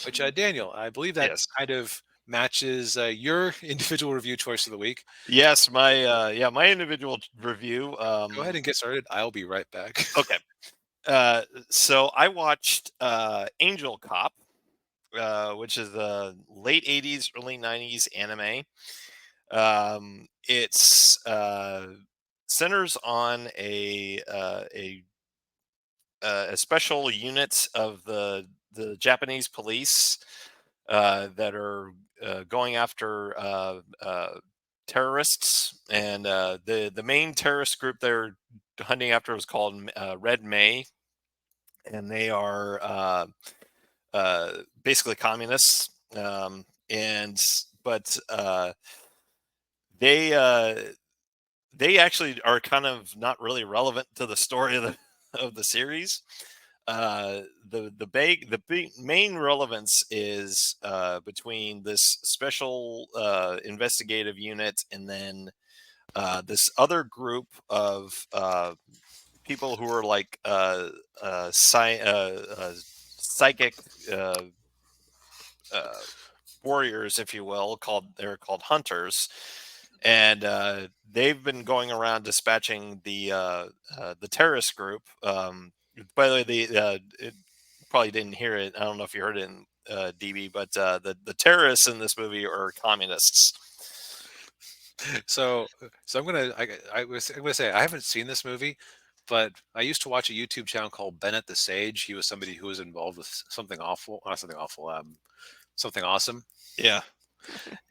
which Daniel, I believe that Yes. kind of matches your individual review choice of the week. Yes, my individual review. Go ahead and get started. I'll be right back. Okay. So I watched Angel Cop, which is a late '80s, early '90s anime. It's centers on a special unit of the Japanese police that are going after terrorists, and the main terrorist group they're hunting after was called Red May, and they are basically communists. And but they they actually are kind of not really relevant to the story of the series. The big main relevance is between this special investigative unit and then this other group of people who are like psychic uh, uh, warriors, if you will. They're called hunters, and they've been going around dispatching the terrorist group. By the way, it probably didn't hear it. I don't know if you heard it in DB, but the terrorists in this movie are communists. So, so I'm gonna say I haven't seen this movie, but I used to watch a YouTube channel called Bennett the Sage. He was somebody who was involved with something awful, not something awful, something awesome, Yeah,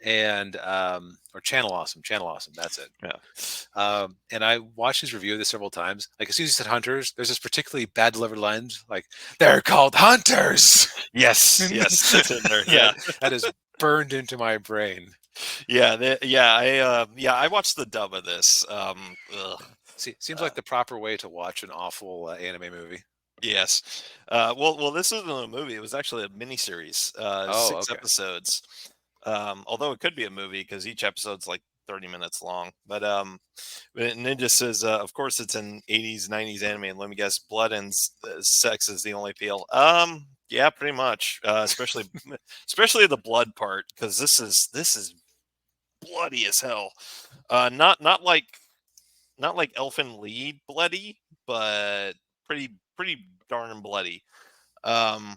and or Channel Awesome. That's it. yeah. And I watched his review of this several times. Like as soon as he said hunters, there's this particularly bad delivered lines, like they're called hunters. Yes, yes, that's in there. that Yeah, that is burned into my brain. yeah. I watched the dub of this. Ugh. See, seems Uh, like the proper way to watch an awful anime movie. Yes. Well, this isn't a movie. It was actually a miniseries, Oh, 6 okay. episodes. Although it could be a movie because each episode's like 30 minutes long. But Ninja says, of course, it's an '80s, '90s anime, and let me guess, blood and sex is the only appeal. Yeah, pretty much. Especially the blood part, because this is bloody as hell. Not like Elfin Lead bloody, but pretty darn bloody. Um,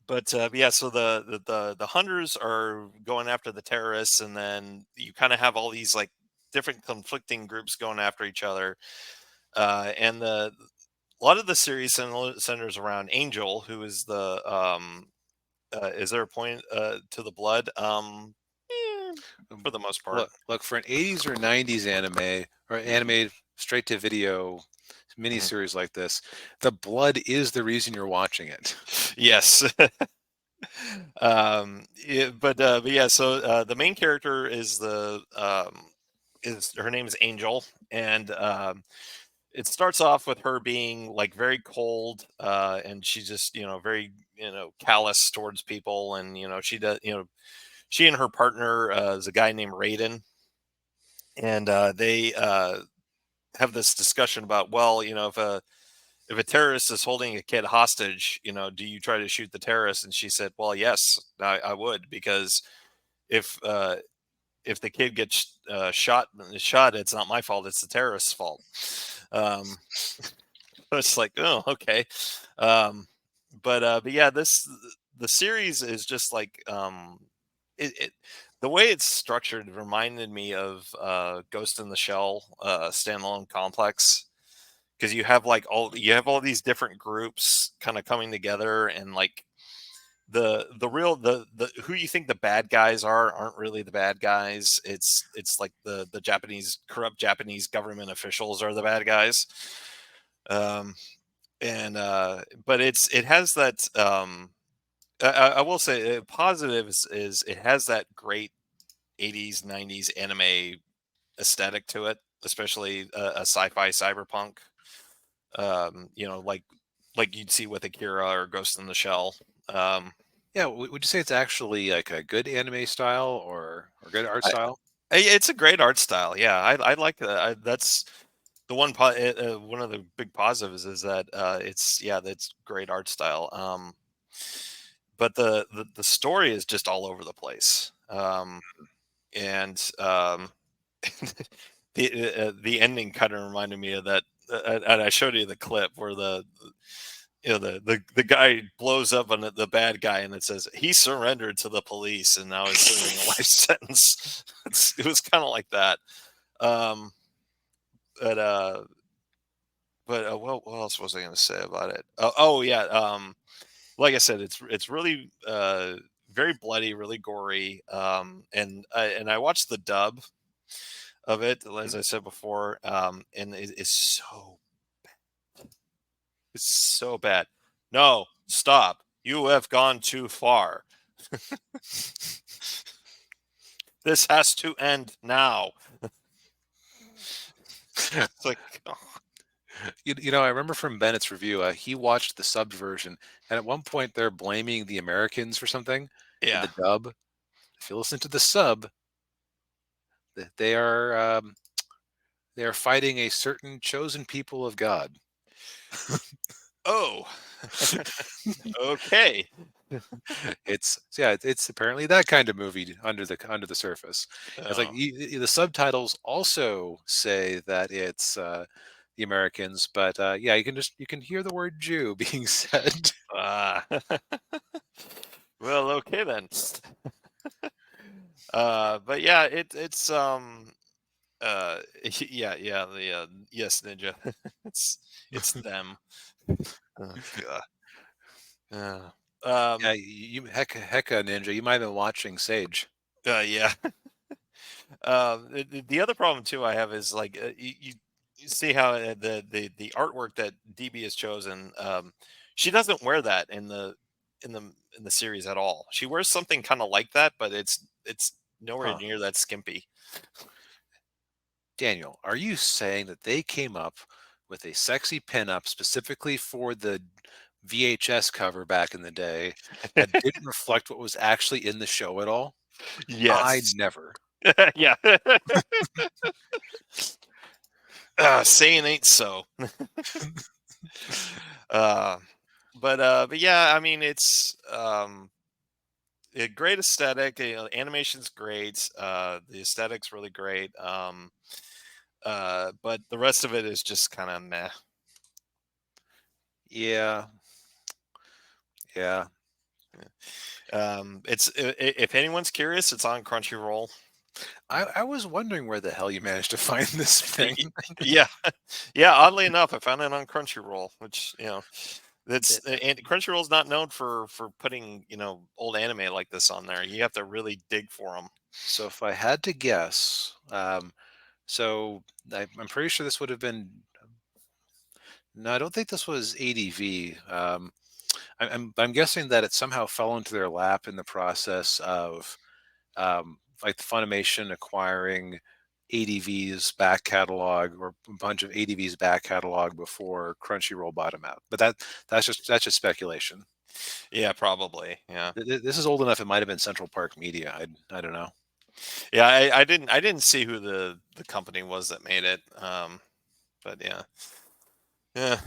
but yeah, so the hunters are going after the terrorists, and then you kind of have all these like different conflicting groups going after each other. And a lot of the series centers around Angel, who is the is there a point to the blood? Eh, for Um, the most part. look for an '80s or '90s anime or animated straight to video Mhm. miniseries like this. The blood is the reason you're watching it. Yes. But yeah, so the main character is her name is Angel, and it starts off with her being like very cold, and she's just very callous towards people, and she does she and her partner is a guy named Raiden, and they have this discussion about, well, if a terrorist is holding a kid hostage, do you try to shoot the terrorist? And she said, well, yes, I would, because if uh, if the kid gets shot, it's not my fault; it's the terrorist's fault. Um, it's like, oh, okay, um, but yeah, the series is just like it the way it's structured reminded me of Ghost in the Shell standalone complex, because you have all these different groups kind of coming together, and like the who you think the bad guys aren't really the bad guys. It's like the corrupt Japanese government officials are the bad guys. um and But it has that I will say positive is it has that great '80s '90s anime aesthetic to it, especially a sci-fi cyberpunk, like you'd see with Akira or Ghost in the Shell. Um, Yeah, would you say it's actually like a good anime style or good art I, style? it's a great art style. Yeah, I like that. That's the one of the big positives is that it's, yeah, that's great art style. but the story is just all over the place. And the ending kind of reminded me of that. And I showed you the clip where the guy blows up on the bad guy, and it says he surrendered to the police and now is serving a life sentence. It was kind of like that. Um, but what else was I going to say about it? Oh yeah, like I said, it's really very bloody, really gory. And I watched the dub of it, as I said before, and it's so bad. No, stop! You have gone too far. This has to end now. It's like, oh, I remember from Bennett's review, he watched the subbed version, and at one point they're blaming the Americans for something in yeah. the dub. If you listen to the sub, they are they are fighting a certain chosen people of God. Oh, okay. It's apparently that kind of movie under the surface. It's like Oh, the subtitles also say that it's the Americans, but yeah, you can hear the word Jew being said. uh, well, okay then. But yeah, yeah, yes, Ninja. it's it's them. Oh god. Uh, Yeah, um, hecka ninja. You might have been watching Sage. yeah. The other problem too I have is like you see how the artwork that DB has chosen. She doesn't wear that in the in the series at all. She wears something kind of like that, but it's nowhere Huh. near that skimpy. Daniel, are you saying that they came up with a sexy pinup specifically for the VHS cover back in the day that didn't reflect what was actually in the show at all? I Yes. never. Yeah. Saying ain't so. Uh, but yeah, I mean it's a great aesthetic. You know, animation's great. The aesthetic's really great. But the rest of it is just kind of meh. Yeah, yeah. If anyone's curious, it's on Crunchyroll. I was wondering where the hell you managed to find this thing. Yeah, yeah. Oddly enough, I found it on Crunchyroll, which It- and Crunchyroll's not known for putting old anime like this on there. You have to really dig for them. so if I had to guess, I'm pretty sure this would have been. No, I don't think this was ADV. I'm guessing that it somehow fell into their lap in the process of like Funimation acquiring ADV's back catalog or a bunch of ADV's back catalog before Crunchyroll bought them out. But that's just speculation. Yeah, probably. Yeah, This is old enough. It might have been Central Park Media. I don't know. yeah. I didn't see who the company was that made it. But yeah, yeah.